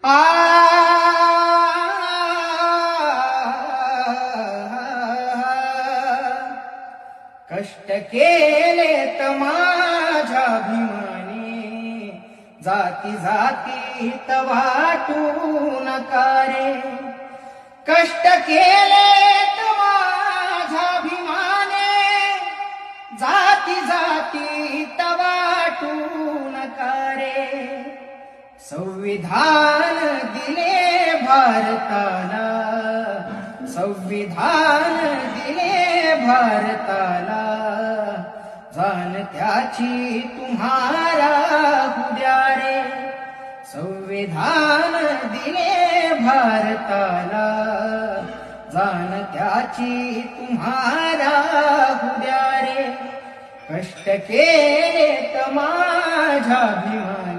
आ कष्ट केलेत माझ्या भीमाने, जाती जातीत वाटू नका रे. कष्ट केलेत माझ्या भीमाने, जाती जातीत वाटू नका रे. संविधान दिले भारताला, संविधान दिले भारताला, जाण त्याची तुम्हारा उद्या रे. संविधान दिले भारताला, जाण त्याची तुम्हारा उद्या रे. कष्ट केलेत माझ्या भीमाने,